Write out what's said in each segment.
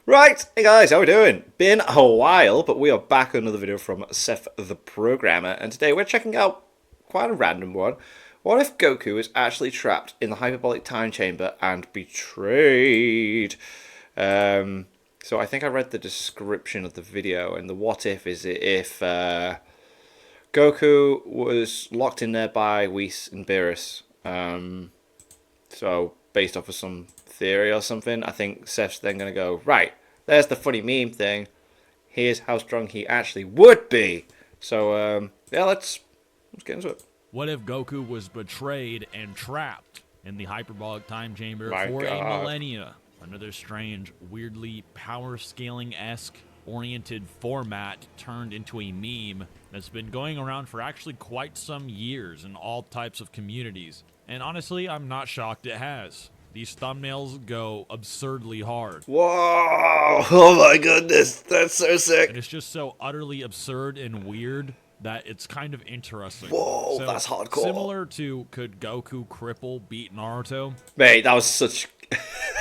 Right, hey guys, how we doing? Been a while, but we are back with another video from Seth the Programmer, and today we're checking out quite a random one. What if Goku is actually trapped in the hyperbolic time chamber and betrayed? So I think I read the description of the video, and the what if is if Goku was locked in there by Whis and Beerus. So based off of some theory or something, I think Seth's then going to go, right, there's the funny meme thing. Here's how strong he actually would be. So, yeah, let's get into it. What if Goku was betrayed and trapped in the hyperbolic time chamber My for God. a millennia? Another strange, weirdly power scaling-esque oriented format turned into a meme that's been going around for actually quite some years in all types of communities. And honestly, I'm not shocked it has. These thumbnails go absurdly hard. Whoa! Oh my goodness, that's so sick. And it's just so utterly absurd and weird that it's kind of interesting. Whoa, So, that's hardcore. Similar to could Goku cripple beat Naruto? Mate, that was such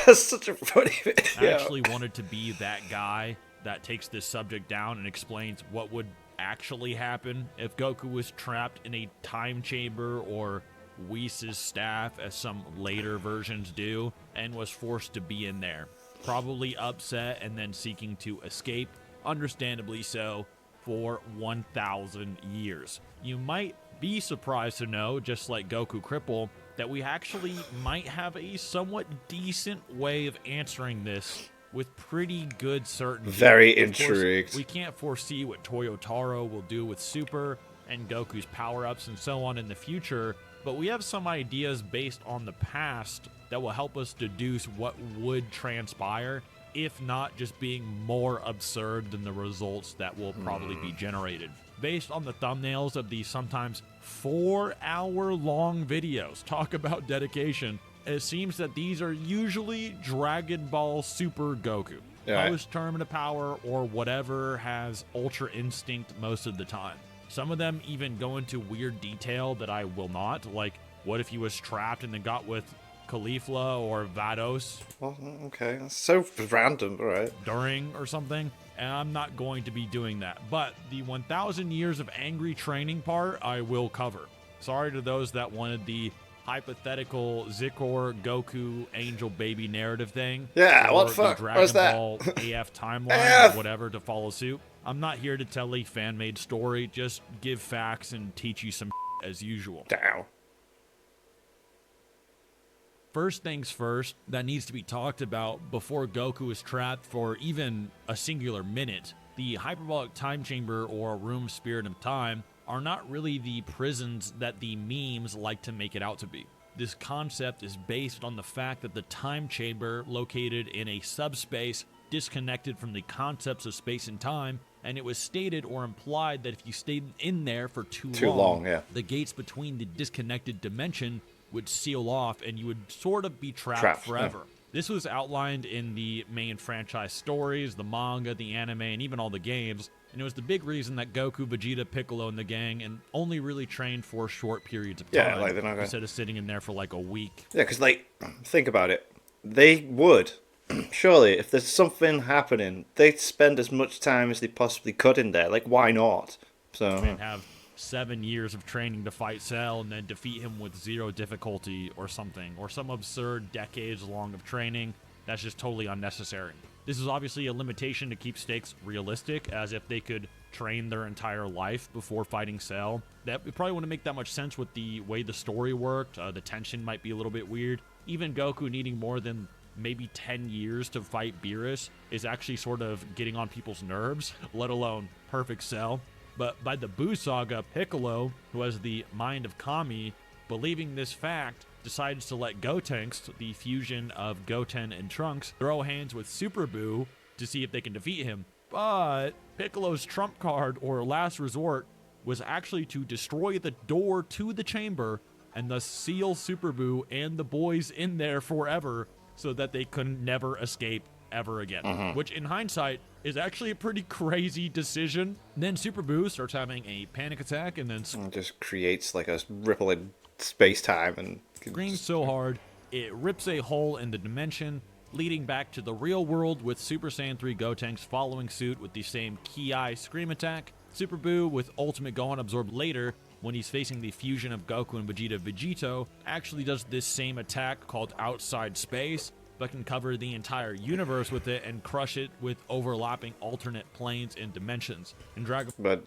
that's such a funny video. I actually wanted to be that guy that takes this subject down and explains what would actually happen if Goku was trapped in a time chamber or Whis' staff, as some later versions do, and was forced to be in there. Probably upset and then seeking to escape, understandably so, for 1,000 years. You might be surprised to know, just like Goku Cripple, that we actually might have a somewhat decent way of answering this with pretty good certainty. Very Of course, intrigued. we can't foresee what Toyotaro will do with Super and Goku's power-ups and so on in the future, but we have some ideas based on the past that will help us deduce what would transpire, if not just being more absurd than the results that will probably be generated. Based on the thumbnails of these sometimes 4-hour-long videos talk about dedication, it seems that these are usually Dragon Ball Super Goku. Yeah. Post-terminal power or whatever has Ultra Instinct most of the time. Some of them even go into weird detail that I will not, like what if he was trapped and then got with Caulifla or Vados Well, okay, that's so random, alright. during or something, and I'm not going to be doing that. But the 1,000 years of angry training part, I will cover. Sorry to those that wanted the hypothetical Zikor Goku Angel Baby narrative thing. Yeah, or what the fuck? Dragon What's that? Ball AF timeline AF. or whatever to follow suit. I'm not here to tell a fan-made story, just give facts and teach you some as usual. Down. First things first, that needs to be talked about before Goku is trapped for even a singular minute. The hyperbolic time chamber or room spirit of time are not really the prisons that the memes like to make it out to be. This concept is based on the fact that the time chamber located in a subspace disconnected from the concepts of space and time, and it was stated or implied that if you stayed in there for too long, yeah. the gates between the disconnected dimension would seal off and you would sort of be trapped forever. Yeah. This was outlined in the main franchise stories, the manga, the anime, and even all the games, and it was the big reason that Goku, Vegeta, Piccolo, and the gang and only really trained for short periods of time, Yeah, like they're not gonna... instead of sitting in there for like a week. Yeah, because, like, think about it. They would, surely, if there's something happening, they'd spend as much time as they possibly could in there. Like, why not? So, And have 7 years of training to fight Cell and then defeat him with 0 difficulty or something, or some absurd decades long of training that's just totally unnecessary. This is obviously a limitation to keep stakes realistic, as if they could train their entire life before fighting Cell. That it probably wouldn't make that much sense with the way the story worked. The tension might be a little bit weird. Even Goku needing more than maybe 10 years to fight Beerus is actually sort of getting on people's nerves, let alone perfect Cell. But by the Buu Saga, Piccolo, who has the mind of Kami, believing this fact, decides to let Gotenks, the fusion of Goten and Trunks, throw hands with Super Buu to see if they can defeat him. But Piccolo's trump card, or last resort, was actually to destroy the door to the chamber and thus seal Super Buu and the boys in there forever so that they could never escape ever again. Which, in hindsight, is actually a pretty crazy decision. Then Super Buu starts having a panic attack and then it just creates, like, a ripple in space-time and... screams so hard, it rips a hole in the dimension, leading back to the real world with Super Saiyan 3 Gotenks following suit with the same Ki Scream attack, Super Buu with Ultimate Gohan absorbed later when he's facing the fusion of Goku and Vegito actually does this same attack called Outside Space, but can cover the entire universe with it and crush it with overlapping alternate planes and dimensions. In Dragon But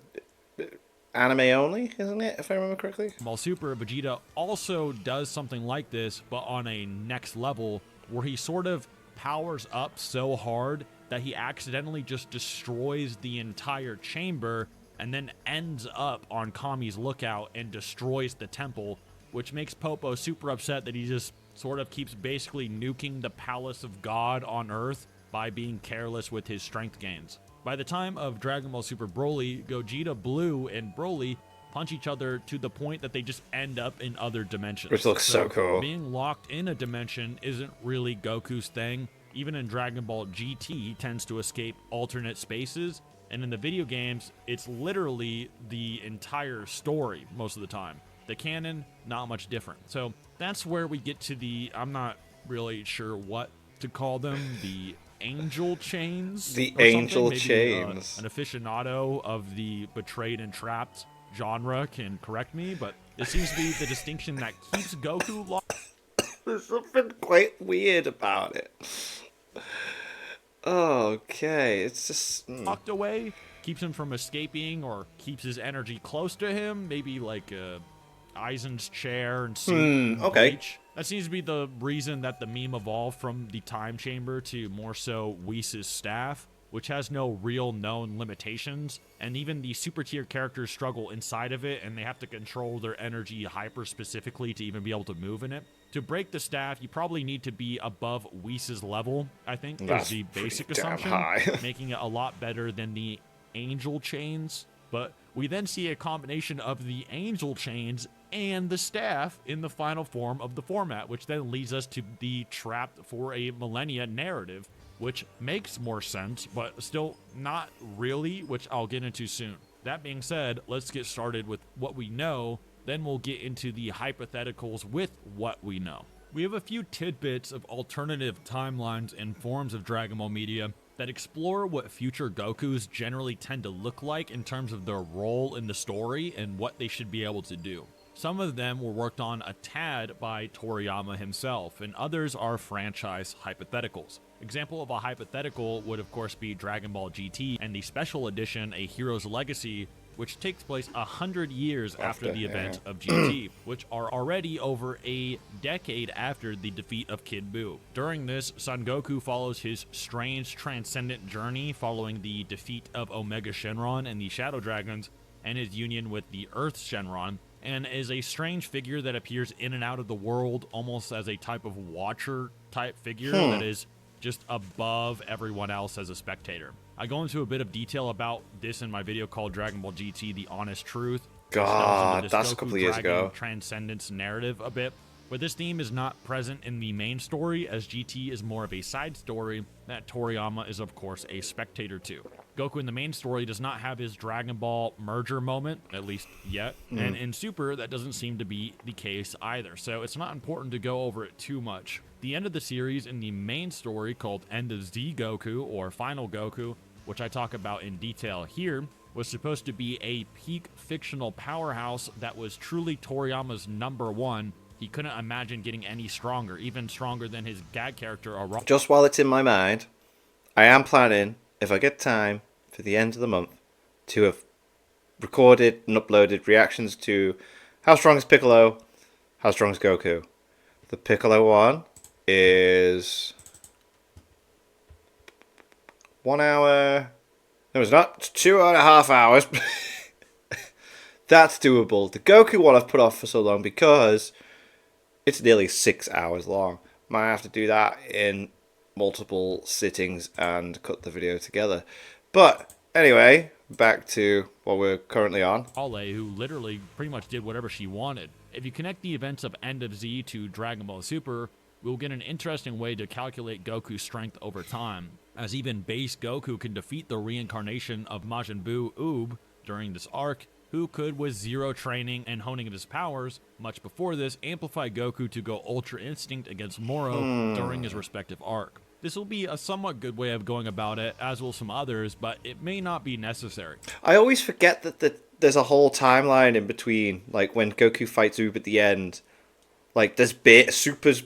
anime only, isn't it, if I remember correctly? Ball Super, Vegeta also does something like this, but on a next level, where he sort of powers up so hard that he accidentally just destroys the entire chamber and then ends up on Kami's lookout and destroys the temple, which makes Popo super upset that he just sort of keeps basically nuking the palace of God on Earth by being careless with his strength gains. By the time of Dragon Ball Super Broly, Gogeta Blue and Broly punch each other to the point that they just end up in other dimensions. Which looks so cool. Being locked in a dimension isn't really Goku's thing. Even in Dragon Ball GT, he tends to escape alternate spaces, and in the video games, it's literally the entire story most of the time. The canon, not much different. So that's where we get to the, I'm not really sure what to call them, the angel chains. The or angel something. Maybe, chains. An aficionado of the betrayed and trapped genre can correct me, but it seems to be the distinction that keeps Goku locked. There's something quite weird about it. Okay, it's just... Locked away, keeps him from escaping, or keeps his energy close to him, maybe like Aizen's chair and suit. Okay. Bleach. That seems to be the reason that the meme evolved from the time chamber to more so Whis' staff, which has no real known limitations, and even the super tier characters struggle inside of it, and they have to control their energy hyper specifically to even be able to move in it. To break the staff, you probably need to be above Whis' level, I think, That's is the basic pretty damn assumption, high. making it a lot better than the angel chains. But we then see a combination of the angel chains and the staff in the final form of the format, which then leads us to the trapped for a millennia narrative, which makes more sense, but still not really, which I'll get into soon. That being said, let's get started with what we know, then we'll get into the hypotheticals with what we know. We have a few tidbits of alternative timelines and forms of Dragon Ball media that explore what future Gokus generally tend to look like in terms of their role in the story and what they should be able to do. Some of them were worked on a tad by Toriyama himself, and others are franchise hypotheticals. Example of a hypothetical would of course be Dragon Ball GT and the special edition A Hero's Legacy, which takes place 100 years after the event of GT, which are already over a decade after the defeat of Kid Buu. During this, Son Goku follows his strange transcendent journey following the defeat of Omega Shenron and the Shadow Dragons and his union with the Earth Shenron, and is a strange figure that appears in and out of the world almost as a type of watcher type figure that is just above everyone else as a spectator. I go into a bit of detail about this in my video called Dragon Ball GT: The Honest Truth. God, This that's a Goku couple of years Dragon ago. Transcendence narrative a bit, but this theme is not present in the main story, as GT is more of a side story that Toriyama is of course a spectator to. Goku in the main story does not have his Dragon Ball merger moment, at least yet, and in Super that doesn't seem to be the case either, so it's not important to go over it too much. The end of the series in the main story, called End of Z Goku or Final Goku, which I talk about in detail here, was supposed to be a peak fictional powerhouse that was truly Toriyama's #1. He couldn't imagine getting any stronger, even stronger than his gag character Araki. Just while it's in my mind, I am planning, if I get time, for the end of the month, to have recorded and uploaded reactions to how strong is Piccolo, how strong is Goku. The Piccolo one is 1 hour. No, it's not. It's 2.5 hours. That's doable. The Goku one I've put off for so long because it's nearly 6 hours long. Might have to do that in multiple sittings and cut the video together. But anyway, back to what we're currently on. Ale, who literally pretty much did whatever she wanted. If you connect the events of End of Z to Dragon Ball Super, we'll get an interesting way to calculate Goku's strength over time, as even base Goku can defeat the reincarnation of Majin Buu Oob during this arc, who could, with zero training and honing of his powers, much before this, amplify Goku to go Ultra Instinct against Moro during his respective arc. This will be a somewhat good way of going about it, as will some others, but it may not be necessary. I always forget that there's a whole timeline in between, like when Goku fights Oob at the end. Like there's supers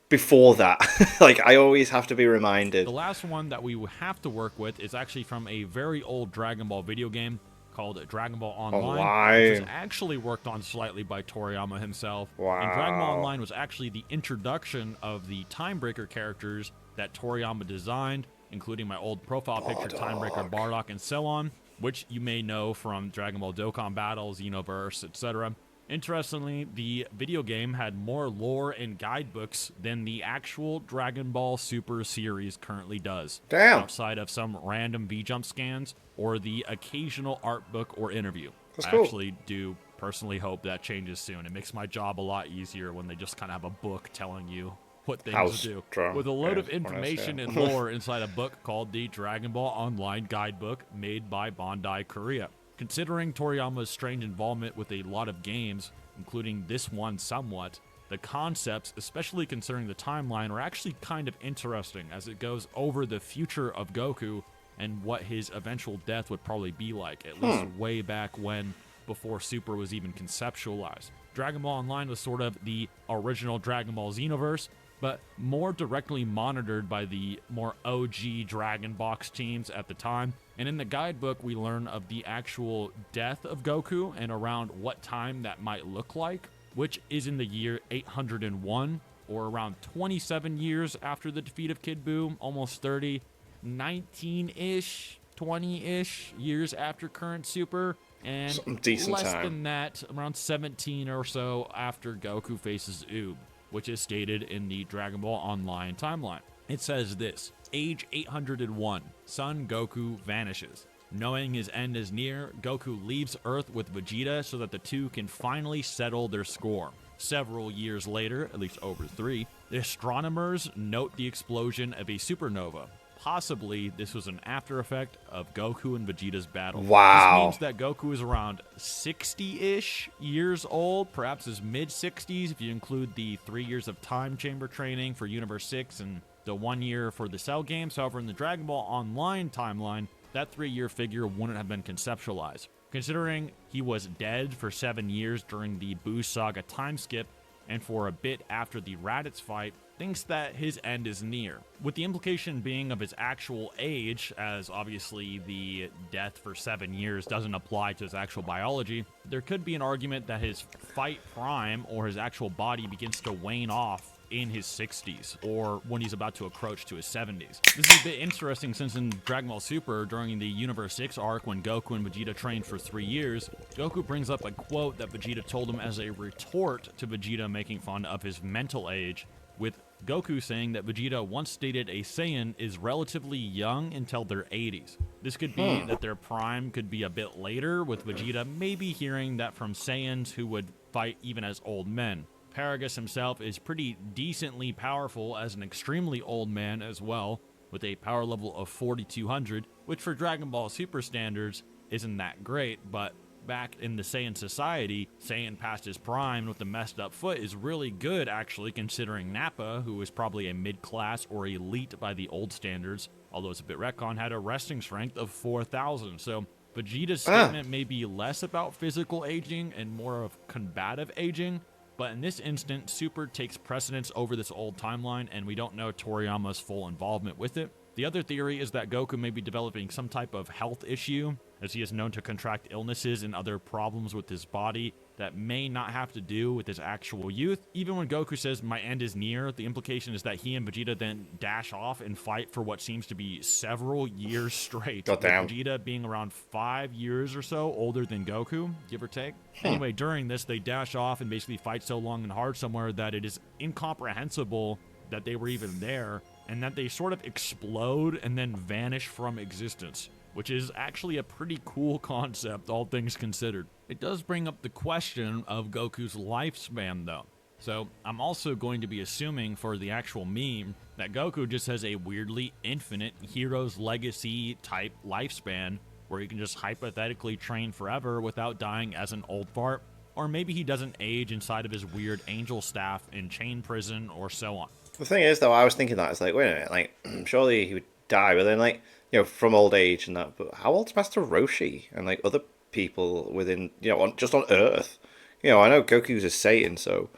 before that. Like I always have to be reminded. The last one that we have to work with is actually from a very old Dragon Ball video game called Dragon Ball Online, which was actually worked on slightly by Toriyama himself. Wow. And Dragon Ball Online was actually the introduction of the Timebreaker characters that Toriyama designed, including my old profile picture, Timebreaker, Bardock, and so on, which you may know from Dragon Ball Dokkan Battles, Xenoverse, etc. Interestingly, the video game had more lore and guidebooks than the actual Dragon Ball Super series currently does. Damn. Outside of some random V-Jump scans or the occasional art book or interview. That's I cool. actually do personally hope that changes soon. It makes my job a lot easier when they just kind of have a book telling you what things to do. With a load of information and lore inside a book called the Dragon Ball Online Guidebook made by Bandai Korea. Considering Toriyama's strange involvement with a lot of games, including this one somewhat, the concepts, especially concerning the timeline, are actually kind of interesting as it goes over the future of Goku and what his eventual death would probably be like, at least way back when, before Super was even conceptualized. Dragon Ball Online was sort of the original Dragon Ball Xenoverse, but more directly monitored by the more OG Dragon Box teams at the time. And in the guidebook, we learn of the actual death of Goku and around what time that might look like, which is in the year 801, or around 27 years after the defeat of Kid Buu, almost 30, 19-ish, 20-ish years after current Super, and less than that, around 17 or so after Goku faces Oob, which is stated in the Dragon Ball Online timeline. It says this: age 801, Son Goku vanishes. Knowing his end is near, Goku leaves Earth with Vegeta so that the two can finally settle their score. Several years later, at least over 3, the astronomers note the explosion of a supernova. Possibly, this was an after effect of Goku and Vegeta's battle. Wow. This means that Goku is around 60-ish years old, perhaps his mid-60s if you include the 3 years of time chamber training for Universe 6 and the 1 year for the Cell games. However, in the Dragon Ball Online timeline, that 3-year figure wouldn't have been conceptualized. Considering he was dead for 7 years during the Buu Saga time skip, and for a bit after the Raditz fight, thinks that his end is near, with the implication being of his actual age, as obviously the death for 7 years doesn't apply to his actual biology. There could be an argument that his fight prime, or his actual body, begins to wane off in his 60s, or when he's about to approach to his 70s. This is a bit interesting since in Dragon Ball Super, during the Universe 6 arc when Goku and Vegeta trained for 3 years, Goku brings up a quote that Vegeta told him as a retort to Vegeta making fun of his mental age, with Goku saying that Vegeta once stated a Saiyan is relatively young until their 80s. This could be that their prime could be a bit later, with Vegeta maybe hearing that from Saiyans who would fight even as old men. Paragus himself is pretty decently powerful as an extremely old man as well, with a power level of 4200, which for Dragon Ball Super standards isn't that great, but back in the Saiyan society, Saiyan past his prime with the messed up foot is really good actually, considering Nappa, who is probably a mid-class or elite by the old standards, although it's a bit retcon, had a resting strength of 4000, so Vegeta's statement may be less about physical aging and more of combative aging, but in this instant, Super takes precedence over this old timeline, and we don't know Toriyama's full involvement with it. The other theory is that Goku may be developing some type of health issue, as he is known to contract illnesses and other problems with his body that may not have to do with his actual youth. Even when Goku says, "my end is near," the implication is that he and Vegeta then dash off and fight for what seems to be several years straight. With Vegeta being around 5 years or so older than Goku, give or take. Anyway, during this, they dash off and basically fight so long and hard somewhere that it is incomprehensible that they were even there, and that they sort of explode and then vanish from existence, which is actually a pretty cool concept, all things considered. It does bring up the question of Goku's lifespan, though. So I'm also going to be assuming for the actual meme that Goku just has a weirdly infinite Hero's Legacy type lifespan, where he can just hypothetically train forever without dying as an old fart. Or maybe he doesn't age inside of his weird angel staff in chain prison or so on. The thing is, though, I was thinking that it's like, wait a minute, like surely he would die, but then like from old age and that. But how old's Master Roshi and like other people within just on Earth? I know Goku's a Satan, so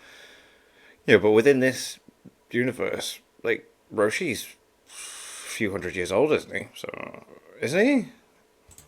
but within this universe, like Roshi's a few hundred years old, isn't he? So isn't he?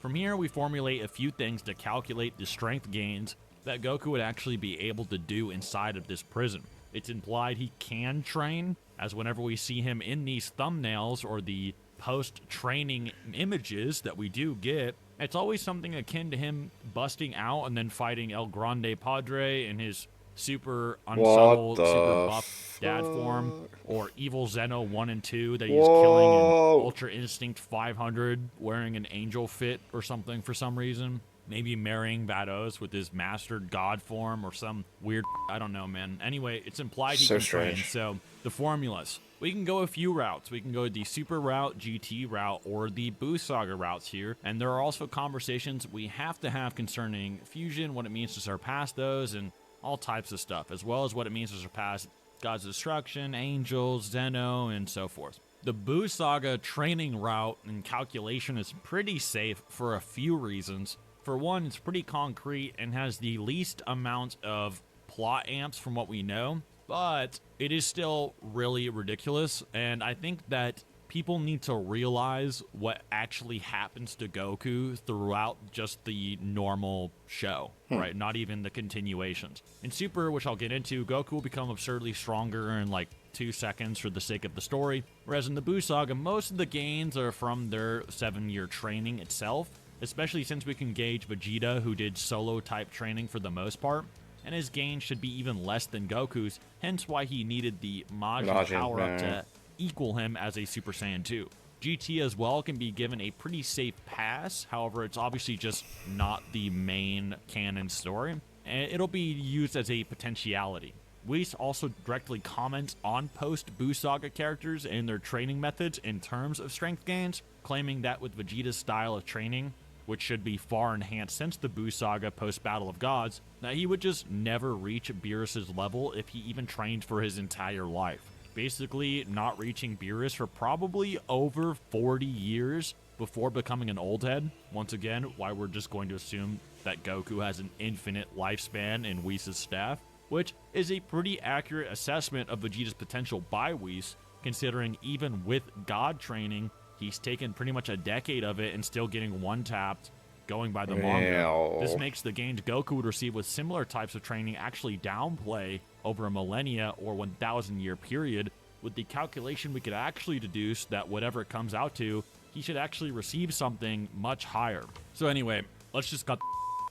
From here, we formulate a few things to calculate the strength gains that Goku would actually be able to do inside of this prison. It's implied he can train, as whenever we see him in these thumbnails or the post-training images that we do get, it's always something akin to him busting out and then fighting El Grande Padre in his super unsubtle, super buff dad form, or Evil Zeno 1 and 2 that he's killing in Ultra Instinct 500 wearing an angel fit or something for some reason. Maybe marrying Vados with his mastered god form or some weird, I don't know, man. Anyway, it's implied he can train. So the formulas. We can go a few routes. We can go the Super route, GT route, or the Boo Saga routes here. And there are also conversations we have to have concerning fusion, what it means to surpass those, and all types of stuff, as well as what it means to surpass God's Destruction, Angels, Zeno, and so forth. The Boo Saga training route and calculation is pretty safe for a few reasons. For one, it's pretty concrete and has the least amount of plot amps from what we know, but it is still really ridiculous, and I think that people need to realize what actually happens to Goku throughout just the normal show, right? Not even the continuations. In Super, which I'll get into, Goku will become absurdly stronger in like 2 seconds for the sake of the story, whereas in the Boo Saga, most of the gains are from their 7-year training itself, especially since we can gauge Vegeta, who did solo-type training for the most part, and his gains should be even less than Goku's, hence why he needed the Majin power-up to equal him as a Super Saiyan 2. GT as well can be given a pretty safe pass, however, it's obviously just not the main canon story, and it'll be used as a potentiality. Whis also directly comments on post-Boo Saga characters and their training methods in terms of strength gains, claiming that with Vegeta's style of training, which should be far enhanced since the Boo Saga post-Battle of Gods, that he would just never reach Beerus's level if he even trained for his entire life. Basically, not reaching Beerus for probably over 40 years before becoming an old head. Once again, why we're just going to assume that Goku has an infinite lifespan in Whis' staff, which is a pretty accurate assessment of Vegeta's potential by Whis, considering even with God training, he's taken pretty much a decade of it and still getting one-tapped, going by the manga. This makes the gains Goku would receive with similar types of training actually downplay over a millennia or 1,000-year period. With the calculation, we could actually deduce that whatever it comes out to, he should actually receive something much higher. So anyway, let's just cut.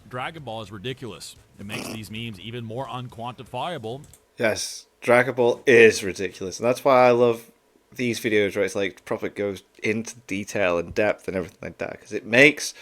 Dragon Ball is ridiculous. It makes these memes even more unquantifiable. Yes, Dragon Ball is ridiculous, and that's why I love these videos where it's like proper goes into detail and depth and everything like that, because it makes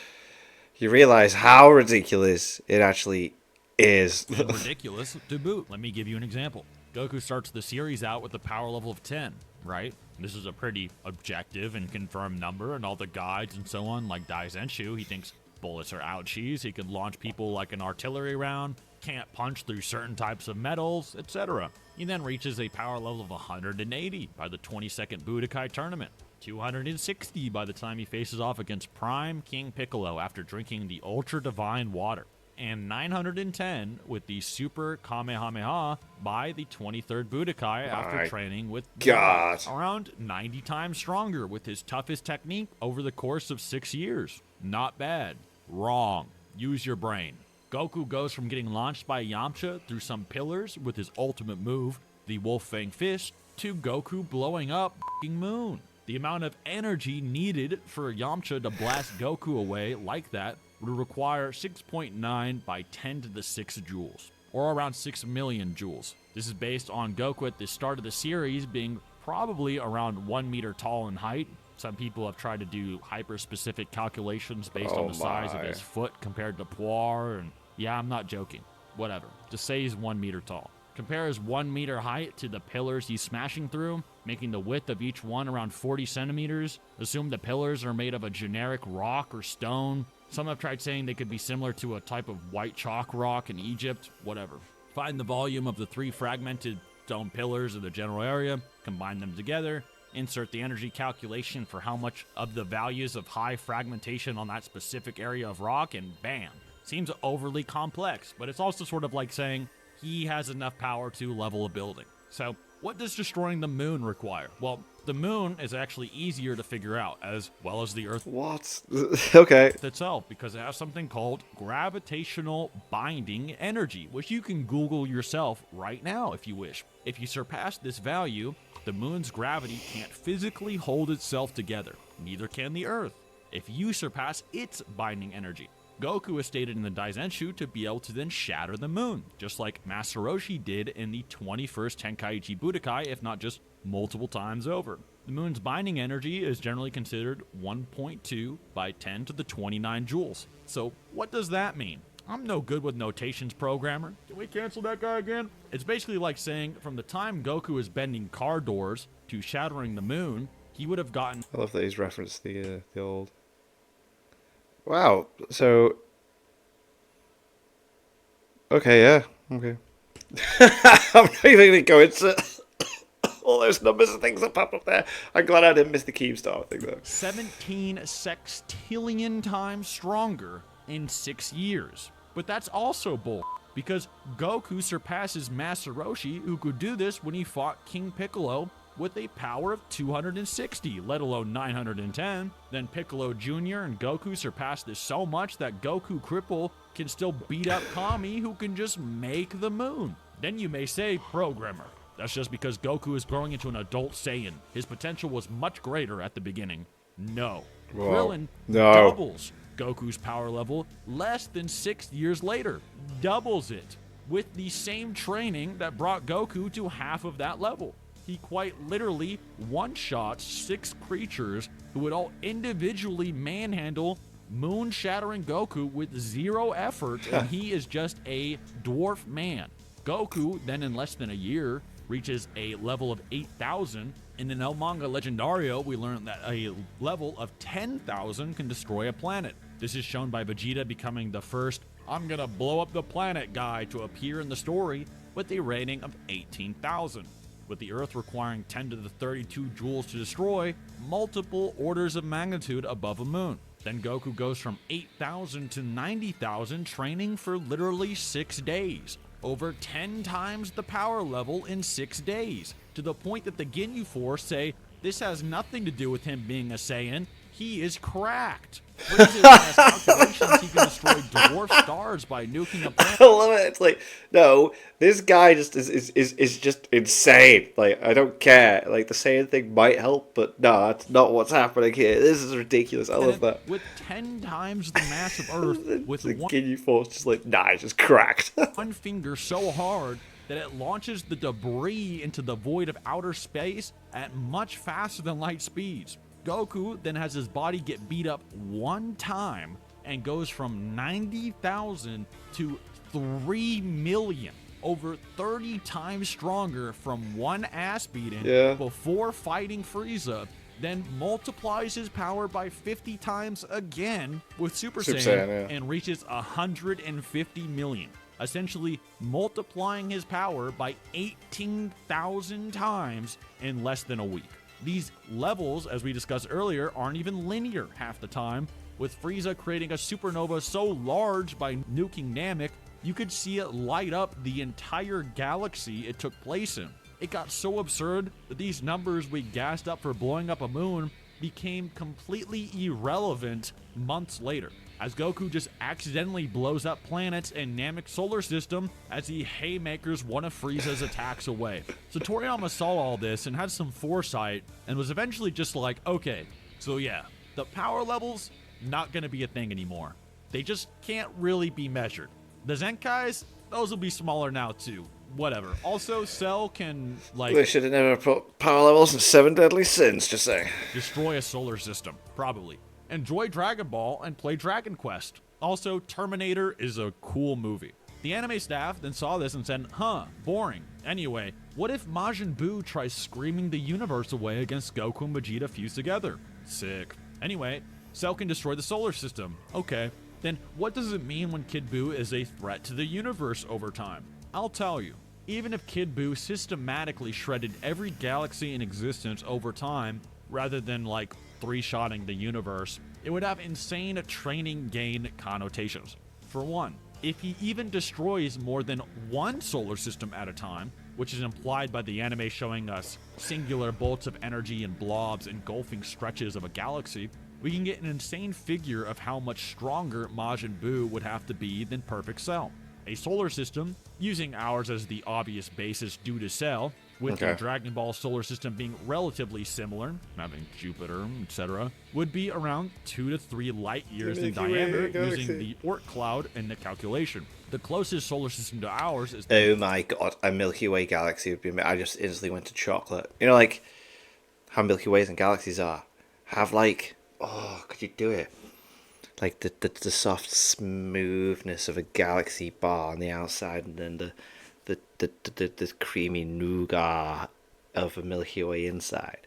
you realize how ridiculous it actually is. And ridiculous to boot. Let me give you an example. Goku starts the series out with a power level of 10, right? This is a pretty objective and confirmed number, and all the guides and so on, like Daizenshu, he thinks bullets are ouchies, he can launch people like an artillery round, can't punch through certain types of metals, etc. He then reaches a power level of 180 by the 22nd Budokai tournament, 260 by the time he faces off against Prime King Piccolo after drinking the Ultra Divine Water, and 910 with the Super Kamehameha by the 23rd Budokai after training with God. Around 90 times stronger with his toughest technique over the course of 6 years. Not bad. Wrong. Use your brain. Goku goes from getting launched by Yamcha through some pillars with his ultimate move, the Wolf Fang Fist, to Goku blowing up Moon. The amount of energy needed for Yamcha to blast Goku away like that would require 6.9 by 10 to the 6 joules, or around 6 million joules. This is based on Goku at the start of the series being probably around 1 meter tall in height. Some people have tried to do hyper-specific calculations based on the size of his foot compared to Puar, and yeah, I'm not joking. Whatever. Just say he's 1 meter tall. Compare his 1 meter height to the pillars he's smashing through, making the width of each one around 40 centimeters. Assume the pillars are made of a generic rock or stone. Some have tried saying they could be similar to a type of white chalk rock in Egypt. Whatever. Find the volume of the 3 fragmented stone pillars in the general area, combine them together, insert the energy calculation for how much of the values of high fragmentation on that specific area of rock, and bam. Seems overly complex, but it's also sort of like saying he has enough power to level a building. So what does destroying the moon require? Well, the moon is actually easier to figure out, as well as the Earth What? Okay. itself, because it has something called gravitational binding energy, which you can Google yourself right now if you wish. If you surpass this value, the moon's gravity can't physically hold itself together. Neither can the Earth if you surpass its binding energy. Goku is stated in the Daizenshu to be able to then shatter the moon, just like Master Roshi did in the 21st Tenkaichi Budokai, if not just multiple times over. The moon's binding energy is generally considered 1.2 by 10 to the 29 joules. So what does that mean? I'm no good with notations, programmer. Can we cancel that guy again? It's basically like saying from the time Goku is bending car doors to shattering the moon, he would have gotten... I love that he's referenced the old... Wow, so... Okay, yeah, okay. I'm not even going to go into all those numbers and things that pop up there. I'm glad I didn't miss the Keemstar thing, though. 17 sextillion times stronger in 6 years. But that's also bull, because Goku surpasses Master Roshi, who could do this when he fought King Piccolo with a power of 260, let alone 910. Then Piccolo Jr. and Goku surpassed this so much that Goku Cripple can still beat up Kami, who can just make the moon. Then you may say, programmer, that's just because Goku is growing into an adult Saiyan. His potential was much greater at the beginning. No. Whoa. Krillin No. doubles Goku's power level less than 6 years later. Doubles it with the same training that brought Goku to half of that level. He quite literally one-shots 6 creatures who would all individually manhandle moon-shattering Goku with 0 effort, and he is just a dwarf man. Goku, then in less than a year, reaches a level of 8,000. In the El Manga Legendario, we learned that a level of 10,000 can destroy a planet. This is shown by Vegeta becoming the first "I'm gonna blow up the planet" guy to appear in the story with a rating of 18,000. With the Earth requiring 10 to the 32 joules to destroy, multiple orders of magnitude above a moon. Then Goku goes from 8,000 to 90,000, training for literally 6 days. Over 10 times the power level in 6 days, to the point that the Ginyu Force say this has nothing to do with him being a Saiyan. He is cracked. Frieza has calculations he can destroy dwarf stars by nuking a planet. I love it. It's like, no, this guy just is just insane. Like, I don't care. Like, the Saiyan thing might help, but no, that's not what's happening here. This is ridiculous. I love that. With 10 times the mass of Earth, with the Ginyu Force just like, nah, it's just cracked. one finger so hard that it launches the debris into the void of outer space at much faster than light speeds. Goku then has his body get beat up one time and goes from 90,000 to 3 million, over 30 times stronger from one ass beating before fighting Frieza, then multiplies his power by 50 times again with Super Saiyan and reaches 150 million, essentially multiplying his power by 18,000 times in less than a week. These levels, as we discussed earlier, aren't even linear half the time, with Frieza creating a supernova so large by nuking Namek, you could see it light up the entire galaxy it took place in. It got so absurd that these numbers we gassed up for blowing up a moon became completely irrelevant months later, as Goku just accidentally blows up planets in Namek's solar system as he haymakers one of Frieza's attacks away. So Toriyama saw all this and had some foresight and was eventually just like, okay, so yeah, the power levels, not gonna be a thing anymore. They just can't really be measured. The Zenkais, those will be smaller now too. Whatever. Also, Cell can, like... They should have never put power levels in 7 Deadly Sins, just saying. Destroy a solar system, probably. Enjoy Dragon Ball and play Dragon Quest. Also, Terminator is a cool movie. The anime staff then saw this and said, boring. Anyway, what if Majin Buu tries screaming the universe away against Goku and Vegeta fused together? Sick. Anyway, Cell can destroy the solar system. Okay, then what does it mean when Kid Buu is a threat to the universe over time? I'll tell you. Even if Kid Buu systematically shredded every galaxy in existence over time, rather than like three-shotting the universe, it would have insane training gain connotations. For one, if he even destroys more than one solar system at a time, which is implied by the anime showing us singular bolts of energy and blobs engulfing stretches of a galaxy, we can get an insane figure of how much stronger Majin Buu would have to be than Perfect Cell. A solar system, using ours as the obvious basis due to Cell, with the Dragon Ball solar system being relatively similar, having Jupiter, etc., would be around 2 to 3 light years in diameter using the Oort cloud in the calculation. The closest solar system to ours is... Oh my god, a Milky Way galaxy would be... I just instantly went to chocolate. You know, like, how Milky Ways and galaxies are. Have, like... Oh, could you do it? Like, the soft smoothness of a galaxy bar on the outside, and then the creamy nougat of a Milky Way inside.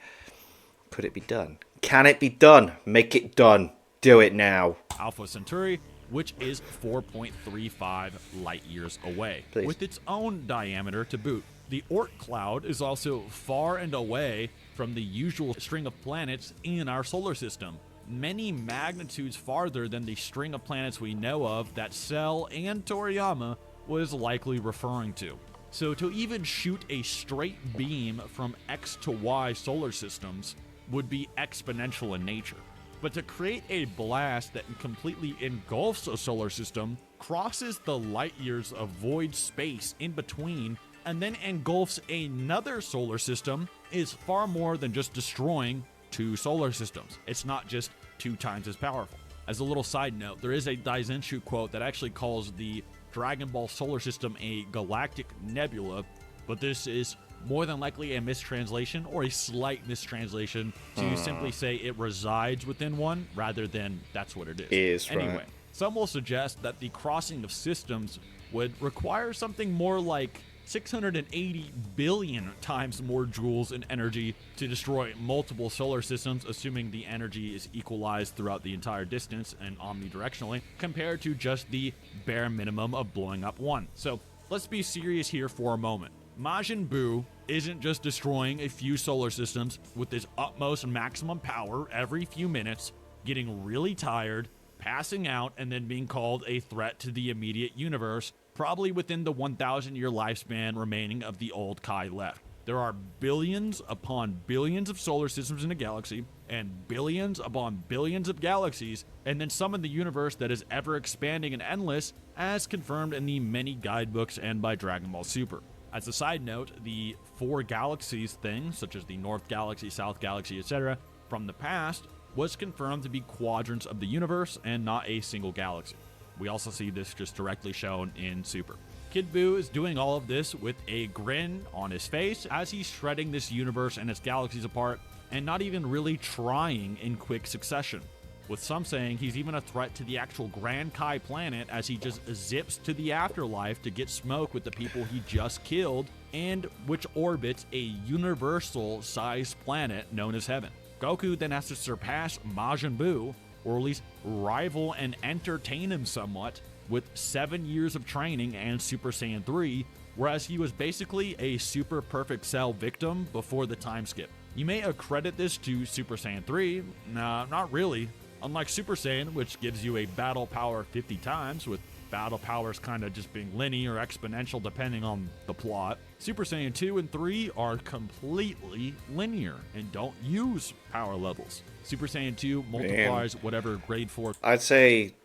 Could it be done? Can it be done? Make it done. Do it now. Alpha Centauri, which is 4.35 light years away, Please. with its own diameter to boot. The Oort cloud is also far and away from the usual string of planets in our solar system, many magnitudes farther than the string of planets we know of that Cell and Toriyama was likely referring to. So to even shoot a straight beam from X to Y solar systems would be exponential in nature. But to create a blast that completely engulfs a solar system, crosses the light years of void space in between, and then engulfs another solar system is far more than just destroying 2 solar systems. It's not just 2 times as powerful. As a little side note, there is a Daizenshu quote that actually calls the Dragon Ball solar system a galactic nebula, but this is more than likely a mistranslation or a slight mistranslation to simply say it resides within one rather than that's what it is. Anyway, right. Some will suggest that the crossing of systems would require something more like 680 billion times more joules in energy to destroy multiple solar systems, assuming the energy is equalized throughout the entire distance and omnidirectionally, compared to just the bare minimum of blowing up one. So let's be serious here for a moment. Majin Buu isn't just destroying a few solar systems with his utmost maximum power every few minutes, getting really tired, passing out, and then being called a threat to the immediate universe, probably within the 1,000-year lifespan remaining of the old Kai left. There are billions upon billions of solar systems in a galaxy, and billions upon billions of galaxies, and then some in the universe that is ever expanding and endless, as confirmed in the many guidebooks and by Dragon Ball Super. As a side note, the 4 galaxies thing, such as the North Galaxy, South Galaxy, etc., from the past, was confirmed to be quadrants of the universe and not a single galaxy. We also see this just directly shown in Super. Kid Buu is doing all of this with a grin on his face as he's shredding this universe and its galaxies apart, and not even really trying in quick succession. With some saying he's even a threat to the actual Grand Kai planet as he just zips to the afterlife to get smoke with the people he just killed, and which orbits a universal-sized planet known as Heaven. Goku then has to surpass Majin Buu, or at least rival and entertain him somewhat, with 7 years of training and Super Saiyan 3, whereas he was basically a Super Perfect Cell victim before the time skip. You may accredit this to Super Saiyan 3, nah, not really. Unlike Super Saiyan, which gives you a battle power 50 times, with battle powers kind of just being linear or exponential depending on the plot, Super Saiyan 2 and 3 are completely linear and don't use power levels. Super Saiyan 2 multiplies whatever grade 4. I'd say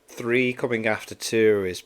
3 coming after 2 is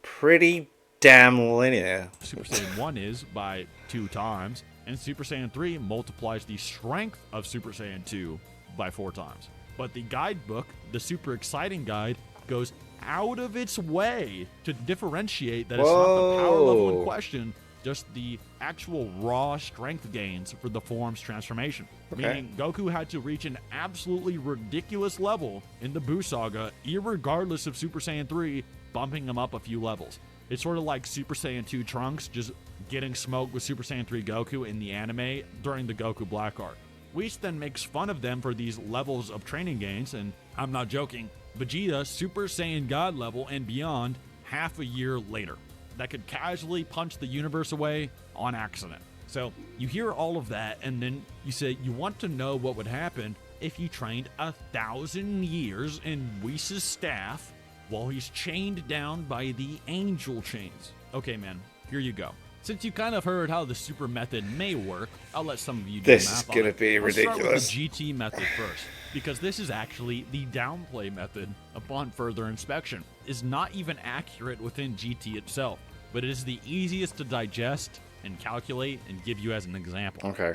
pretty damn linear. Super Saiyan 1 is by 2 times, and Super Saiyan 3 multiplies the strength of Super Saiyan 2 by 4 times. But the guidebook, the Super Exciting Guide, goes out of its way to differentiate that it's not the power level in question, just the actual raw strength gains for the form's transformation. Okay. Meaning Goku had to reach an absolutely ridiculous level in the Buu Saga, irregardless of Super Saiyan 3 bumping him up a few levels. It's sort of like Super Saiyan 2 Trunks just getting smoked with Super Saiyan 3 Goku in the anime during the Goku Black arc. Whis then makes fun of them for these levels of training gains, and I'm not joking, Vegeta Super Saiyan God level and beyond half a year later. that could casually punch the universe away on accident. So you hear all of that, and then you say you want to know what would happen if you trained 1,000 years in Whis' staff while he's chained down by the angel chains. Okay, man, here you go. Since you kind of heard how the super method may work, I'll let some of you do the math. This is gonna be ridiculous. Let's start with the GT method first, because this is actually the downplay method upon further inspection. Is not even accurate within GT itself, but it is the easiest to digest and calculate and give you as an example. Okay.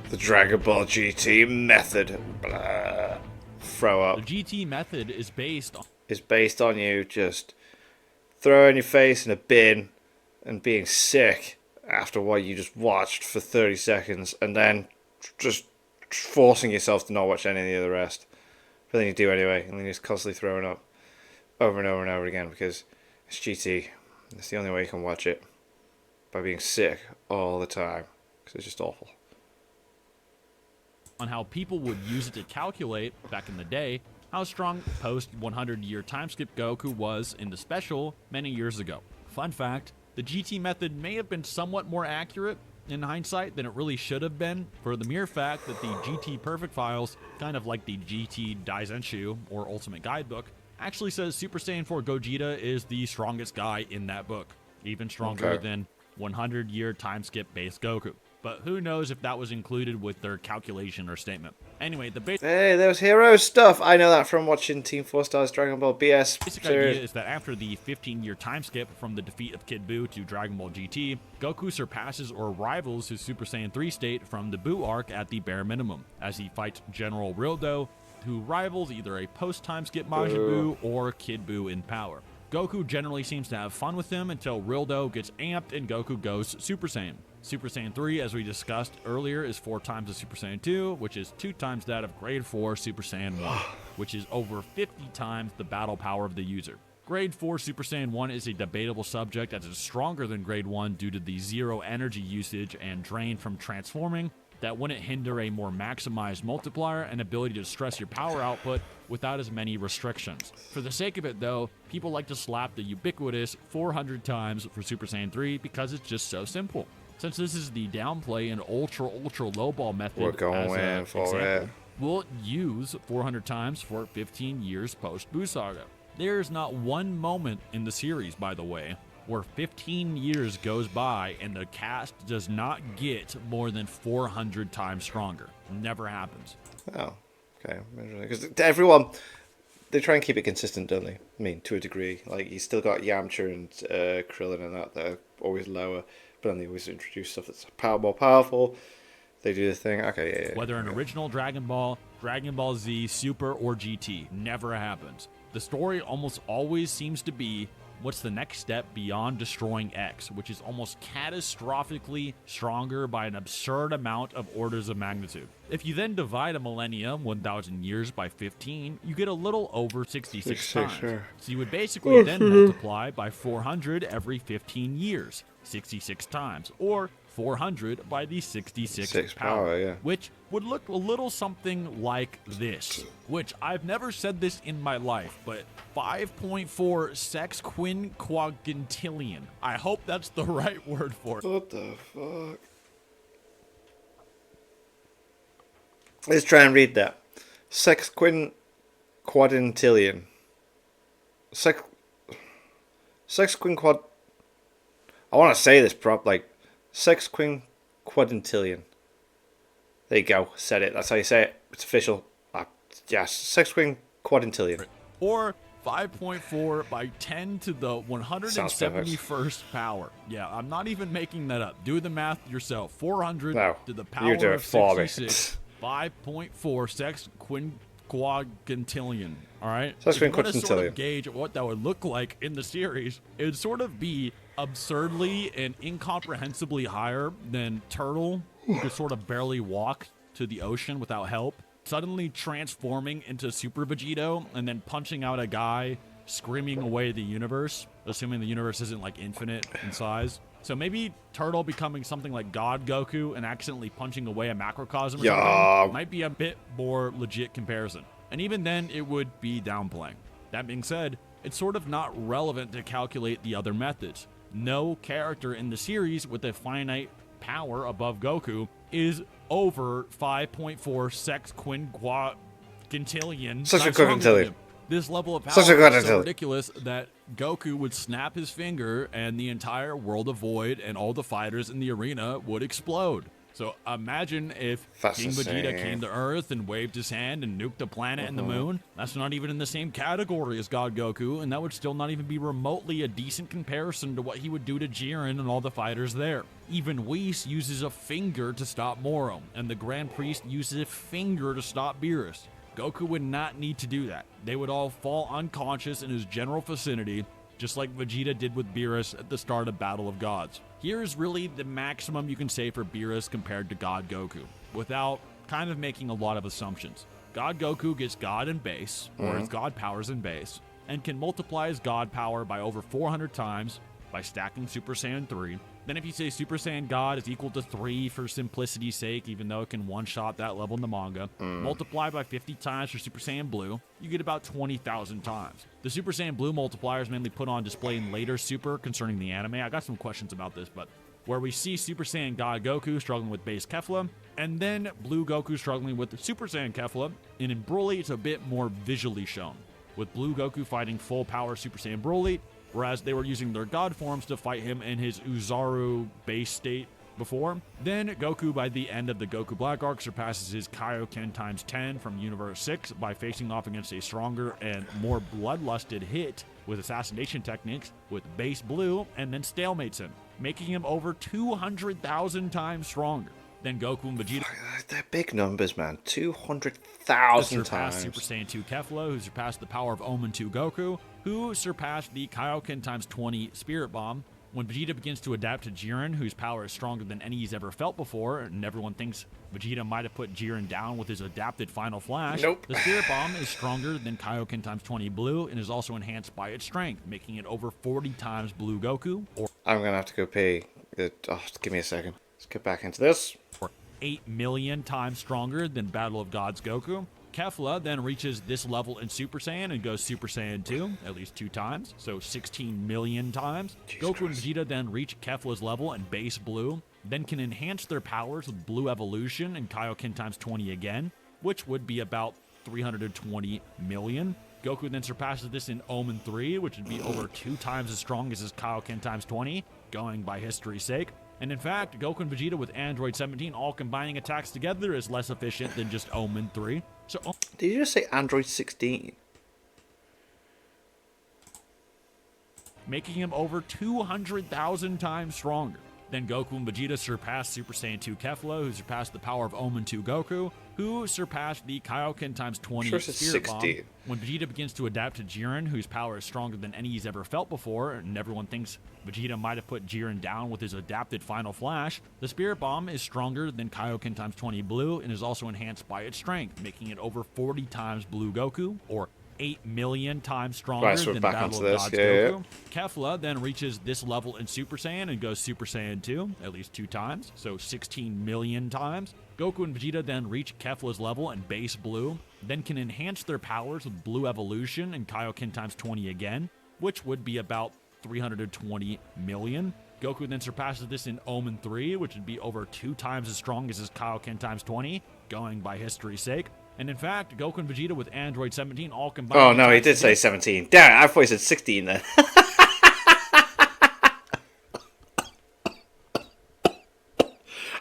The Dragon Ball GT method. Blah. Throw up. The GT method is based on you just throwing your face in a bin and being sick after what you just watched for 30 seconds and then just forcing yourself to not watch any of the rest. But then you do anyway, and then you're just constantly throwing up over and over and over again because it's GT. It's the only way you can watch it, by being sick all the time, because it's just awful. On how people would use it to calculate, back in the day, how strong post 100-year time skip Goku was in the special many years ago. Fun fact, the GT method may have been somewhat more accurate in hindsight than it really should have been, for the mere fact that the GT Perfect files, kind of like the GT Daizenshu or Ultimate Guidebook, actually says Super Saiyan 4 Gogeta is the strongest guy in that book, even stronger than 100-year time skip base Goku. But who knows if that was included with their calculation or statement. Anyway, the basic there's hero stuff. I know that from watching Team 4 Star's Dragon Ball BS basic series. idea is that after the 15-year time skip from the defeat of Kid Buu to Dragon Ball GT, Goku surpasses or rivals his Super Saiyan 3 state from the Buu arc at the bare minimum, as he fights General Rildo, who rivals either a post-time skip Majin Buu or Kid Buu in power. Goku generally seems to have fun with him until Rildo gets amped and Goku goes Super Saiyan. Super Saiyan 3, as we discussed earlier, is 4 times the Super Saiyan 2, which is 2 times that of Grade 4 Super Saiyan 1, which is over 50 times the battle power of the user. Grade 4 Super Saiyan 1 is a debatable subject as it's stronger than Grade 1 due to the zero energy usage and drain from transforming that wouldn't hinder a more maximized multiplier and ability to stress your power output without as many restrictions. For the sake of it though, people like to slap the ubiquitous 400 times for Super Saiyan 3 because it's just so simple. Since this is the downplay and ultra lowball method, we're going for it. We'll use 400 times for 15 years post Buu Saga. There's not one moment in the series, by the way, where 15 years goes by and the cast does not get more than 400 times stronger. Never happens. Oh, okay. Because everyone, they try and keep it consistent, don't they? I mean, to a degree. Like, you still got Yamcha and Krillin and that are always lower, but then they always introduce stuff that's more powerful. They do the thing. Okay, yeah. Whether an original Dragon Ball Z, Super, or GT, never happens. The story almost always seems to be what's the next step beyond destroying X, which is almost catastrophically stronger by an absurd amount of orders of magnitude. If you then divide a millennium, 1,000 years, by 15, you get a little over 66 times. Sure. So you would basically then multiply by 400 every 15 years, 66 times, or 400 by the 66th power, which would look a little something like this, which I've never said this in my life, but 5.4 sexquinquagintillion. I hope that's the right word for it. What the fuck? Let's try and read that. Sexquinquagintillion. Sexquinquad. I want to say this like sexquinquagintillion. There you go. Said it. That's how you say it. It's official. Yes, sexquinquagintillion. Or 5.4 by 10 to the 171st power. Yeah, I'm not even making that up. Do the math yourself. 400 to the power of 66. 5.4 sexquinquagintillion. All right? If you want to sort of gauge what that would look like in the series, it would sort of be absurdly and incomprehensibly higher than Turtle, who could sort of barely walk to the ocean without help, suddenly transforming into Super Vegito and then punching out a guy, screaming away the universe, assuming the universe isn't like infinite in size. So maybe Turtle becoming something like God Goku and accidentally punching away a macrocosm or something might be a bit more legit comparison. And even then, it would be downplaying. That being said, it's sort of not relevant to calculate the other methods. No character in the series with a finite power above Goku is over 5.4 sexquintillion. Such a quintillion. This level of power Such a is so ridiculous that Goku would snap his finger and the entire world of Void and all the fighters in the arena would explode. So imagine if King Vegeta came to Earth and waved his hand and nuked the planet and the moon. That's not even in the same category as God Goku, and that would still not even be remotely a decent comparison to what he would do to Jiren and all the fighters there. Even Whis uses a finger to stop Moro, and the Grand Priest uses a finger to stop Beerus. Goku would not need to do that. They would all fall unconscious in his general vicinity, just like Vegeta did with Beerus at the start of Battle of Gods. Here is really the maximum you can say for Beerus compared to God Goku, without kind of making a lot of assumptions. God Goku gets God in base, or his God powers in base, and can multiply his God power by over 400 times by stacking Super Saiyan 3. Then if you say Super Saiyan God is equal to 3 for simplicity's sake, even though it can one-shot that level in the manga, multiply by 50 times for Super Saiyan Blue, you get about 20,000 times. The Super Saiyan Blue multiplier is mainly put on display in later Super concerning the anime. I got some questions about this, but where we see Super Saiyan God Goku struggling with base Kefla, and then Blue Goku struggling with Super Saiyan Kefla, and in Broly it's a bit more visually shown, with Blue Goku fighting full power Super Saiyan Broly, whereas they were using their god forms to fight him in his Uzaru base state before. Then Goku, by the end of the Goku Black Arc, surpasses his Kaioken times 10 from Universe 6 by facing off against a stronger and more bloodlusted Hit with assassination techniques with base Blue, and then stalemates him, making him over 200,000 times stronger. Then Goku and Vegeta... They're big numbers, man. 200,000 times. Super Saiyan 2 Kefla, who surpassed the power of Omen 2 Goku, who surpassed the Kaioken times 20 Spirit Bomb. When Vegeta begins to adapt to Jiren, whose power is stronger than any he's ever felt before, and everyone thinks Vegeta might have put Jiren down with his adapted Final Flash, nope. The Spirit Bomb is stronger than Kaioken times 20 Blue and is also enhanced by its strength, making it over 40 times Blue Goku. I'm going to have to go pee. Give me a second. Let's get back into this. 8 million times stronger than Battle of Gods Goku. Kefla then reaches this level in Super Saiyan and goes Super Saiyan 2 at least 2 times, so 16 million times. Goku and Vegeta then reach Kefla's level in base Blue, then can enhance their powers with Blue Evolution and Kaioken times 20 again, which would be about 320 million. Goku then surpasses this in Omen 3, which would be over 2 times as strong as his Kaioken times 20, going by history's sake. And in fact, Goku and Vegeta with Android 17 all combining attacks together is less efficient than just Omen 3. So, did you just say Android 16? Making him over 200,000 times stronger. Then Goku and Vegeta surpassed Super Saiyan 2 Kefla, who surpassed the power of Omen 2 Goku, who surpassed the Kaioken times 20 Spirit Bomb. When Vegeta begins to adapt to Jiren, whose power is stronger than any he's ever felt before, and everyone thinks Vegeta might have put Jiren down with his adapted Final Flash, the Spirit Bomb is stronger than Kaioken times 20 Blue and is also enhanced by its strength, making it over 40 times Blue Goku, or 8 million times stronger than Battle of Gods Goku. Kefla then reaches this level in Super Saiyan and goes Super Saiyan 2 at least 2 times, so 16 million times. Goku and Vegeta then reach Kefla's level in base Blue, then can enhance their powers with Blue Evolution and Kaioken times 20 again, which would be about 320 million. Goku then surpasses this in Omen 3, which would be over 2 times as strong as his Kaioken times 20, going by history's sake. And in fact, Goku and Vegeta with Android 17 all combined... Oh no, he did say 17. Damn it, I thought he said 16 then.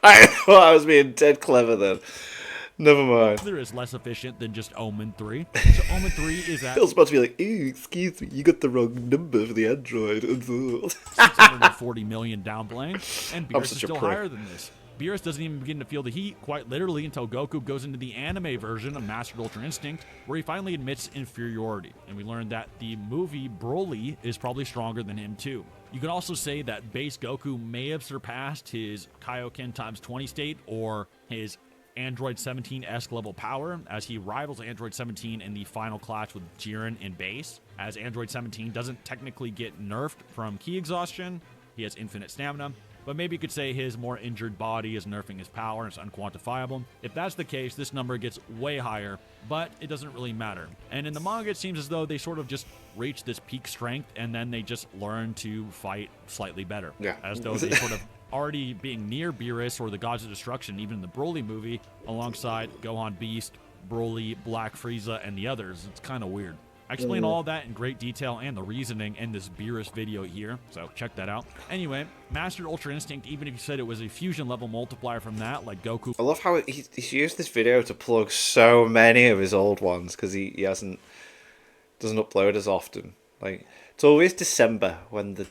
I thought I was being dead clever then. Never mind. There is less efficient than just Omen 3. So Omen 3 is at... I was about to be like, ew, excuse me, you got the wrong number for the Android. 640 million downplane, and Beerus is still higher than this. Beerus doesn't even begin to feel the heat, quite literally, until Goku goes into the anime version of Mastered Ultra Instinct, where he finally admits inferiority. And we learn that the movie Broly is probably stronger than him too. You could also say that base Goku may have surpassed his Kaioken times 20 state, or his Android 17-esque level power, as he rivals Android 17 in the final clash with Jiren in base, as Android 17 doesn't technically get nerfed from ki exhaustion. He has infinite stamina, but maybe you could say his more injured body is nerfing his power and it's unquantifiable. If that's the case, this number gets way higher, but it doesn't really matter. And in the manga, it seems as though they sort of just reach this peak strength and then they just learn to fight slightly better. Yeah. As though they sort of already being near Beerus or the Gods of Destruction, even in the Broly movie, alongside Gohan Beast, Broly, Black Frieza, and the others. It's kind of weird. I explain all that in great detail and the reasoning in this Beerus video here, so check that out. Anyway, Mastered Ultra Instinct, even if you said it was a fusion level multiplier from that, like Goku. I love how he's used this video to plug so many of his old ones, because he doesn't upload as often. Like, it's always December when the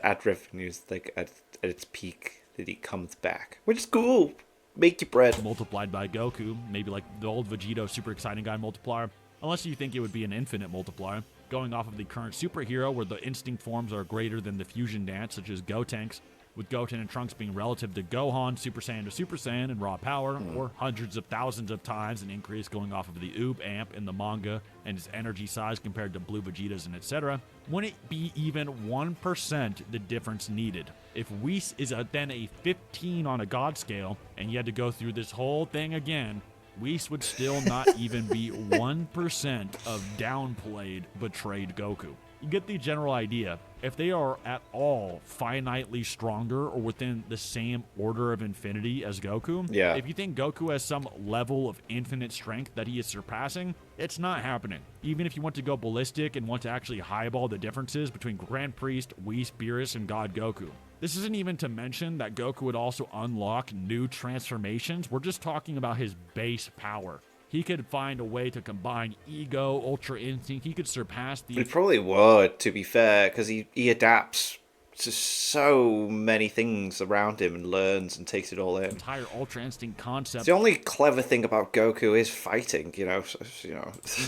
ad revenue is like at its peak that he comes back, which is cool. Make your bread. Multiplied by Goku, maybe like the old Vegito Super Exciting Guy multiplier. Unless you think it would be an infinite multiplier, going off of the current superhero where the instinct forms are greater than the fusion dance, such as Gotenks, with Goten and Trunks being relative to Gohan, Super Saiyan to Super Saiyan, and raw power, or hundreds of thousands of times an increase going off of the Oob amp in the manga and its energy size compared to Blue Vegetas and etc. Wouldn't it be even 1% the difference needed? If Whis is then a 15 on a God scale, and you had to go through this whole thing again, Whis would still not even be 1% of downplayed, betrayed Goku. You get the general idea. If they are at all finitely stronger or within the same order of infinity as Goku, Yeah. if you think Goku has some level of infinite strength that he is surpassing, it's not happening. Even if you want to go ballistic and want to actually highball the differences between Grand Priest, Whis, Beerus, and God Goku. This isn't even to mention that Goku would also unlock new transformations. We're just talking about his base power. He could find a way to combine Ego, Ultra Instinct. He could surpass the... He probably would, to be fair, because he adapts to so many things around him and learns and takes it all in. entire Ultra Instinct concept. The only clever thing about Goku is fighting,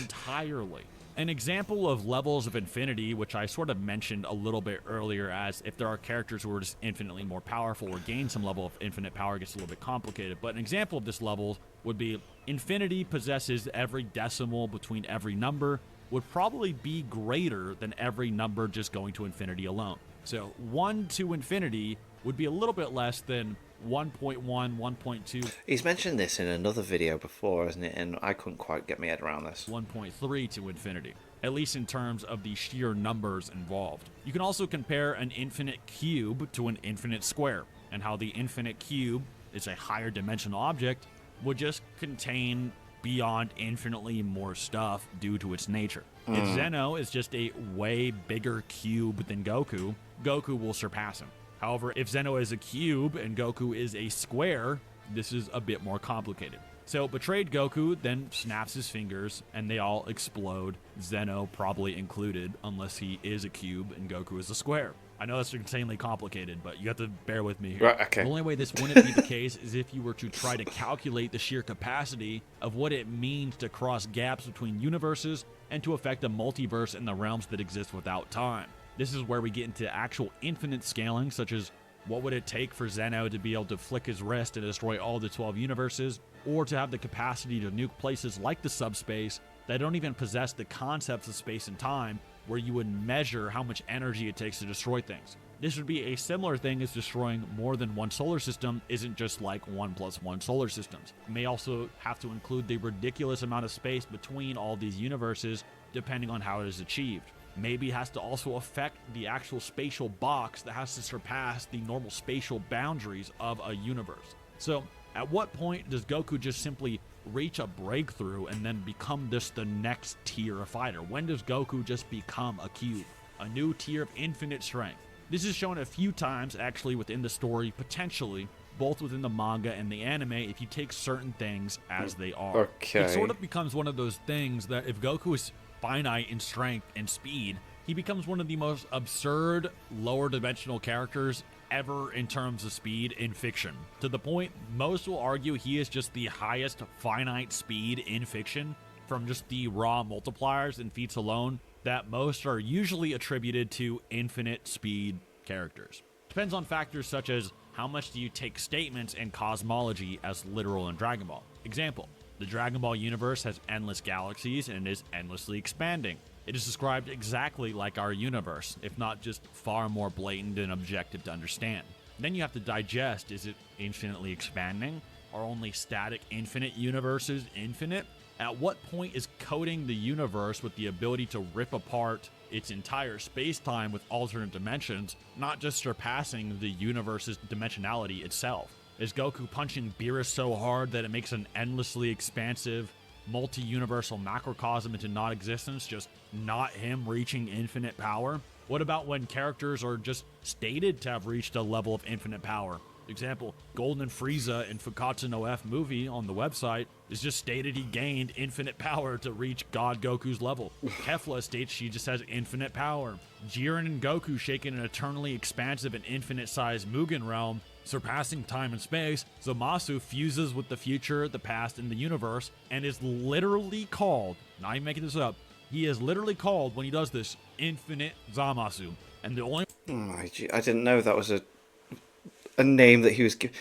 Entirely. An example of levels of infinity, which I sort of mentioned a little bit earlier, as if there are characters who are just infinitely more powerful or gain some level of infinite power, it gets a little bit complicated. But an example of this level would be infinity possesses every decimal between every number, would probably be greater than every number just going to infinity alone. So 1 to infinity would be a little bit less than 1.1, 1.2. He's mentioned this in another video before, hasn't it? And I couldn't quite get my head around this. 1.3 to infinity, at least in terms of the sheer numbers involved. You can also compare an infinite cube to an infinite square, and how the infinite cube is a higher dimensional object would just contain beyond infinitely more stuff due to its nature. If Zeno is just a way bigger cube than Goku, Goku will surpass him. However, if Zeno is a cube and Goku is a square, this is a bit more complicated. So betrayed Goku then snaps his fingers and they all explode, Zeno probably included, unless he is a cube and Goku is a square. I know that's insanely complicated, but you have to bear with me here. Right, okay. The only way this wouldn't be the case is if you were to try to calculate the sheer capacity of what it means to cross gaps between universes and to affect a multiverse in the realms that exist without time. This is where we get into actual infinite scaling, such as what would it take for Zeno to be able to flick his wrist and destroy all the 12 universes, or to have the capacity to nuke places like the subspace that don't even possess the concepts of space and time, where you would measure how much energy it takes to destroy things. This would be a similar thing as destroying more than one solar system isn't just like 1 + 1 solar systems. You may also have to include the ridiculous amount of space between all these universes, depending on how it is achieved. Maybe it has to also affect the actual spatial box that has to surpass the normal spatial boundaries of a universe. So, at what point does Goku just simply reach a breakthrough and then become just the next tier of fighter? When does Goku just become a cube? A new tier of infinite strength. This is shown a few times actually within the story, potentially, both within the manga and the anime, if you take certain things as they are. Okay. It sort of becomes one of those things that if Goku is finite in strength and speed, he becomes one of the most absurd lower dimensional characters ever in terms of speed in fiction. To the point, most will argue he is just the highest finite speed in fiction from just the raw multipliers and feats alone, that most are usually attributed to infinite speed characters. Depends on factors such as how much do you take statements and cosmology as literal in Dragon Ball. Example, the Dragon Ball universe has endless galaxies and is endlessly expanding. It is described exactly like our universe, if not just far more blatant and objective to understand. Then you have to digest, is it infinitely expanding? Are only static infinite universes infinite? At what point is coding the universe with the ability to rip apart its entire space-time with alternate dimensions, not just surpassing the universe's dimensionality itself? Is Goku punching Beerus so hard that it makes an endlessly expansive, multi-universal macrocosm into non-existence, just not him reaching infinite power? What about when characters are just stated to have reached a level of infinite power? Example, Golden Frieza in Fukatsu no F movie on the website is just stated he gained infinite power to reach God Goku's level. Kefla states she just has infinite power. Jiren and Goku shaking an eternally expansive and infinite-sized Mugen realm, surpassing time and space. Zamasu fuses with the future, the past, and the universe, and is literally called, not even making this up, he is literally called, when he does this, Infinite Zamasu. And the only... I didn't know that was a name that he was given.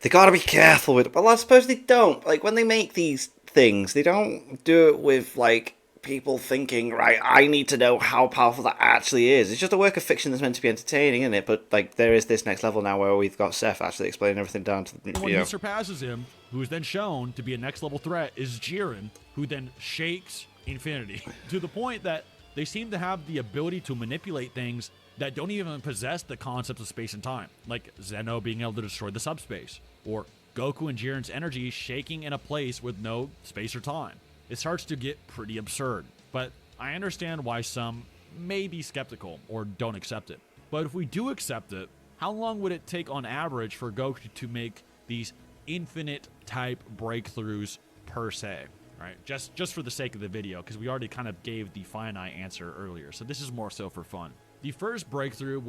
They gotta be careful with it. Well, I suppose they don't. Like, when they make these things, they don't do it with, like, people thinking, right, I need to know how powerful that actually is. It's just a work of fiction that's meant to be entertaining, isn't it? But, like, there is this next level now where we've got Seth actually explaining everything down to the, when he surpasses him, who is then shown to be a next level threat, is Jiren, who then shakes infinity to the point that they seem to have the ability to manipulate things that don't even possess the concepts of space and time, like Zeno being able to destroy the subspace, or Goku and Jiren's energy shaking in a place with no space or time. It starts to get pretty absurd, but I understand why some may be skeptical or don't accept it. But if we do accept it, how long would it take on average for Goku to make these infinite type breakthroughs per se? Right? Just for the sake of the video, because we already kind of gave the finite answer earlier, so this is more so for fun. The first breakthrough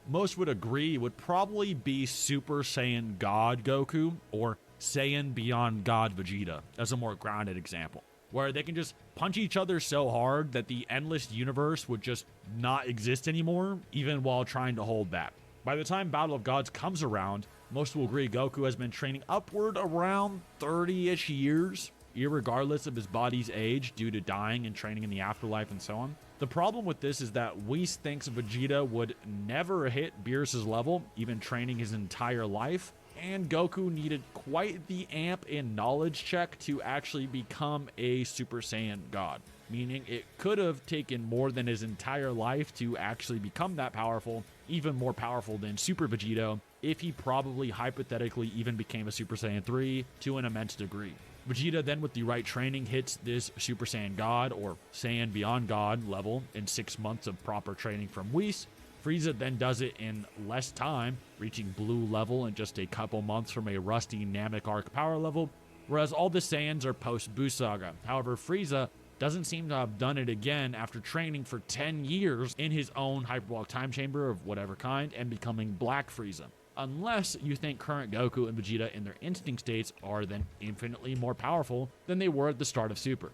most would agree would probably be Super Saiyan God Goku or Saiyan Beyond God Vegeta as a more grounded example, where they can just punch each other so hard that the endless universe would just not exist anymore, even while trying to hold back. By the time Battle of Gods comes around, most will agree Goku has been training upward around 30-ish years, irregardless of his body's age due to dying and training in the afterlife and so on. The problem with this is that Whis thinks Vegeta would never hit Beerus' level, even training his entire life, and Goku needed quite the amp and knowledge check to actually become a Super Saiyan God, meaning it could have taken more than his entire life to actually become that powerful, even more powerful than Super Vegeta, if he probably hypothetically even became a Super Saiyan 3 to an immense degree. Vegeta then, with the right training, hits this Super Saiyan God or Saiyan Beyond God level in 6 months of proper training from Whis. Frieza then does it in less time, reaching blue level in just a couple months from a rusty Namek Arc power level, whereas all the Saiyans are post-Buu Saga. However, Frieza doesn't seem to have done it again after training for 10 years in his own Hyperbolic time chamber of whatever kind and becoming Black Frieza. Unless you think current Goku and Vegeta in their instinct states are then infinitely more powerful than they were at the start of Super.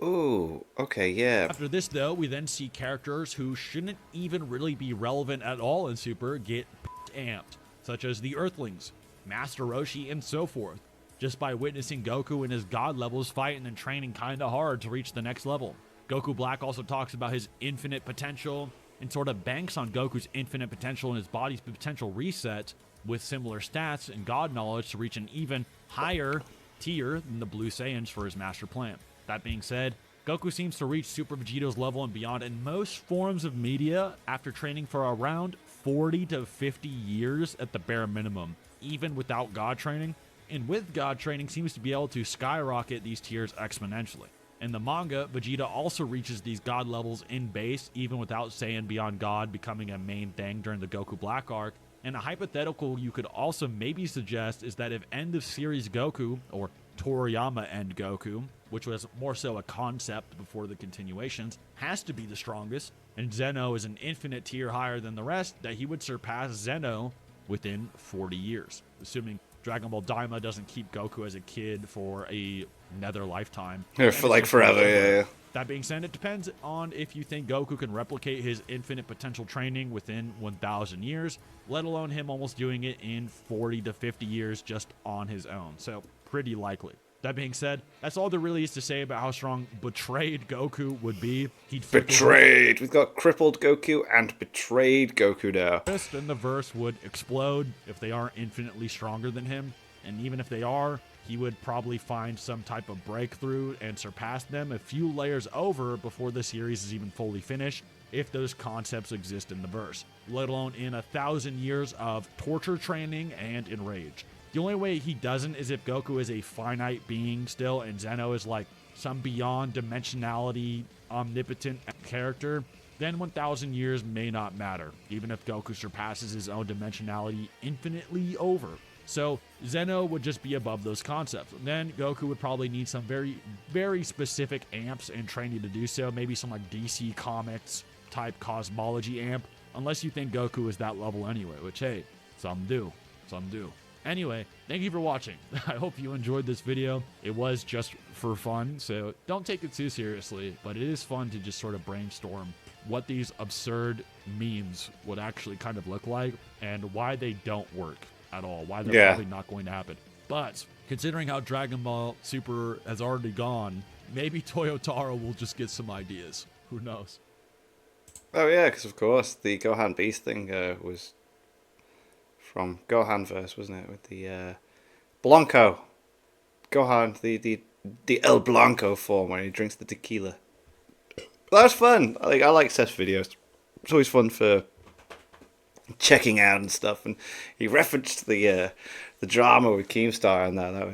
Ooh, okay, yeah. After this, though, we then see characters who shouldn't even really be relevant at all in Super get amped, such as the Earthlings, Master Roshi, and so forth, just by witnessing Goku and his god levels fighting and training kinda hard to reach the next level. Goku Black also talks about his infinite potential, and sort of banks on Goku's infinite potential and his body's potential reset with similar stats and god knowledge to reach an even higher tier than the Blue Saiyans for his master plan. That being said, Goku seems to reach Super Vegeta's level and beyond in most forms of media after training for around 40 to 50 years at the bare minimum, even without god training, and with god training seems to be able to skyrocket these tiers exponentially. In the manga, Vegeta also reaches these god levels in base, even without Saiyan Beyond God becoming a main thing during the Goku Black arc. And a hypothetical you could also maybe suggest is that if End of Series Goku, or Toriyama End Goku, which was more so a concept before the continuations, has to be the strongest, and Zeno is an infinite tier higher than the rest, that he would surpass Zeno within 40 years, assuming Dragon Ball Daima doesn't keep Goku as a kid for another lifetime. For like forever, yeah. That being said, it depends on if you think Goku can replicate his infinite potential training within 1,000 years, let alone him almost doing it in 40 to 50 years just on his own. So, pretty likely. That being said, that's all there really is to say about how strong betrayed Goku would be. He'd flip his Betrayed. We've got crippled Goku and betrayed Goku now. wrist and the verse would explode if they aren't infinitely stronger than him. And even if they are, he would probably find some type of breakthrough and surpass them a few layers over before the series is even fully finished, if those concepts exist in the verse, let alone in 1,000 years of torture training and enraged. The only way he doesn't is if Goku is a finite being still and Zeno is like some beyond dimensionality omnipotent character. Then 1,000 years may not matter, even if Goku surpasses his own dimensionality infinitely over. So Zeno would just be above those concepts. Then Goku would probably need some very, very specific amps and training to do so. Maybe some like DC Comics type cosmology amp, unless you think Goku is that level anyway, which hey, some do. Anyway, thank you for watching. I hope you enjoyed this video. It was just for fun, so don't take it too seriously, but it is fun to just sort of brainstorm what these absurd memes would actually kind of look like and why they don't work at all, why they're probably not going to happen. But considering how Dragon Ball Super has already gone, maybe Toyotaro will just get some ideas. Who knows? Oh yeah, because of course the Gohan Beast thing was from Gohan verse, wasn't it? With the Blanco Gohan, the El Blanco form when he drinks the tequila. That was fun. I like Seth's videos. It's always fun for checking out and stuff. And he referenced the drama with Keemstar and that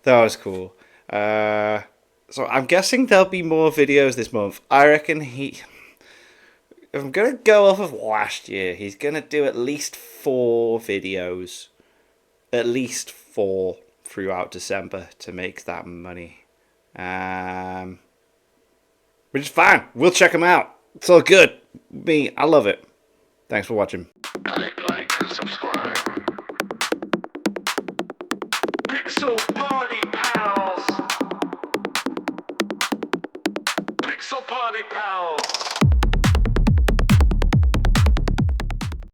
was cool. So I'm guessing there'll be more videos this month. I reckon if I'm going to go off of last year, he's going to do at least 4 videos. At least 4 throughout December to make that money. Which is fine. We'll check them out. It's all good. I love it. Thanks for watching. Like and subscribe. Pixel Party Pals. Pixel Party Pals.